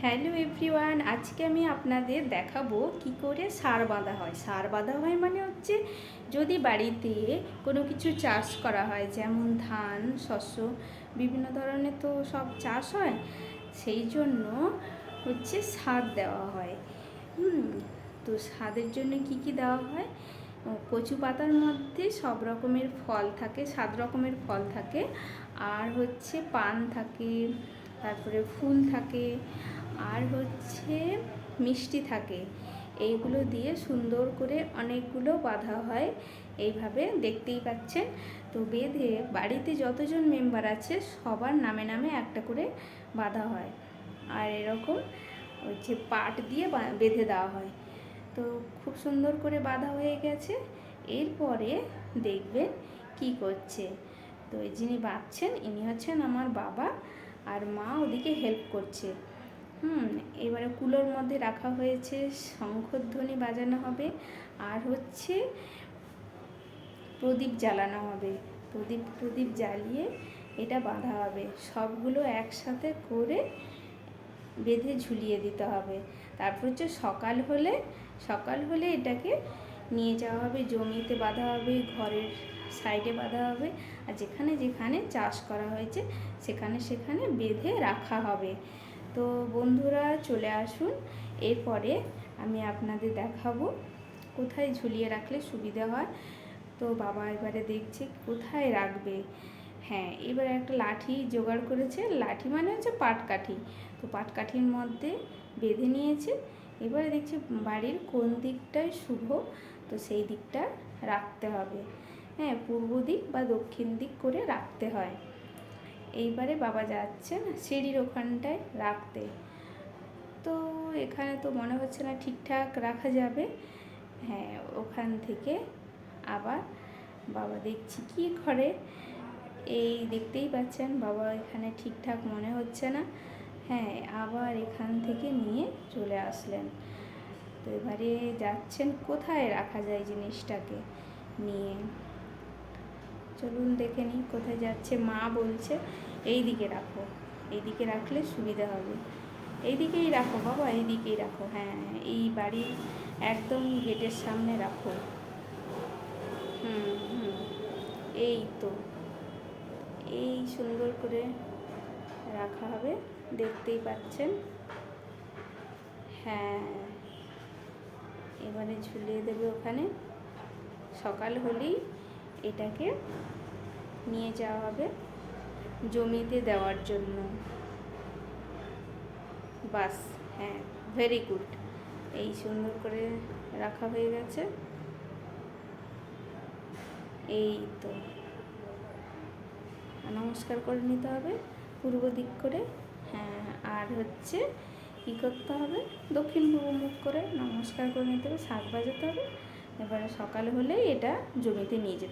Hello everyone, আজকে আমি আপনাদের দেখাবো কি করে সার বাঁধা হয়। সার বাঁধা হয় মানে হচ্ছে যদি বাড়িতে কোনো কিছু চাষ করা হয়, যেমন ধান, শস্য, বিভিন্ন ধরনের তো সব চাষ হয়, সেই জন্য হচ্ছে সার দেওয়া হয়। তো সারের জন্য কি কি দেওয়া হয়? কচু পাতার মধ্যে সব রকমের ফল থাকে, 7 রকমের ফল থাকে, আর হচ্ছে পান থাকে, তারপরে ফুল থাকে, আর হচ্ছে মিষ্টি থাকে। এইগুলো দিয়ে সুন্দর করে অনেকগুলো বাঁধা হয়। এইভাবে দেখতেই পাচ্ছেন। তো বেঁধে বাড়িতে যতজন মেম্বার আছে সবার নামে নামে একটা করে বাঁধা হয়। আর এরকম হচ্ছে পাট দিয়ে বেঁধে দেওয়া হয়। তো খুব সুন্দর করে বাঁধা হয়ে গেছে। এরপরে দেখবেন কি করছে। তো যিনি বাঁধছেন ইনি হচ্ছেন আমার বাবা, আর মা ওদিকে হেল্প করছে। এবারে কুলোর মধ্যে রাখা হয়েছে, শঙ্খধ্বনি বাজানো হবে, আর হচ্ছে প্রদীপ জ্বালানো হবে। প্রদীপ জ্বালিয়ে এটা বাঁধা হবে। সবগুলো একসাথে করে বেঁধে ঝুলিয়ে দিতে হবে। তারপর হচ্ছে সকাল হলে এটাকে নিয়ে যাওয়া হবে, জমিতে বাঁধা হবে, ঘরের সাইডে বাঁধা হবে, আর যেখানে যেখানে চাষ করা হয়েছে সেখানে বেঁধে রাখা হবে। তো বন্ধুরা চলে আসুন, এরপরে আমি আপনাদের দেখাবো কোথায় ঝুলিয়ে রাখলে সুবিধা হয়। তো বাবা এবারে দেখছে কোথায় রাখবে। হ্যাঁ, এবার একটা লাঠি জোগাড় করেছে। লাঠি মানে হচ্ছে পাটকাঠি। তো পাটকাঠির মধ্যে বেঁধে নিয়েছে। এবারে দেখছে বাড়ির কোন দিকটায় শুভ, তো সেই দিকটা রাখতে হবে। হ্যাঁ, পূর্ব দিক বা দক্ষিণ দিক করে রাখতে হয়। এইবারে বাবা যাচ্ছেন সিঁড়ির ওখানটায় রাখতে। তো এখানে তো মনে হচ্ছে না ঠিকঠাক রাখা যাবে। হ্যাঁ, ওখান থেকে আবার বাবা দেখছি কি করে। এই দেখতেই পাচ্ছেন বাবা এখানে ঠিকঠাক মনে হচ্ছে না। হ্যাঁ, আবার এখান থেকে নিয়ে চলে আসলেন। তো এবারে যাচ্ছেন কোথায় রাখা যায় জিনিসটাকে নিয়ে। চলুন দেখে নিই কোথায় যাচ্ছে। মা বলছে এই দিকে রাখো, এই দিকে রাখলে সুবিধা হবে। এই দিকেই রাখো বাবা, এই দিকেই রাখো। হ্যাঁ, এই বাড়ির একদম গেটের সামনে রাখো। এই তো, এই সুন্দর করে রাখা হবে, দেখতেই পাচ্ছেন। হ্যাঁ, এবারে ঝুলিয়ে দেবে ওখানে। সকাল হলেই এটাকে নিয়ে যাওয়া হবে জমিতে দেওয়ার জন্য। বাস, হ্যাঁ, ভেরি গুড। এই সুন্দর করে রাখা হয়ে গেছে। এই তো, নমস্কার করে নিতে হবে পূর্ব দিক করে। হ্যাঁ, আর হচ্ছে কী করতে হবে, দক্ষিণ পূর্ব মুখ করে নমস্কার করে নিতে হবে, শাক বাজাতে হবে। এবারে সকাল হলেই এটা জমিতে নিয়ে যেতে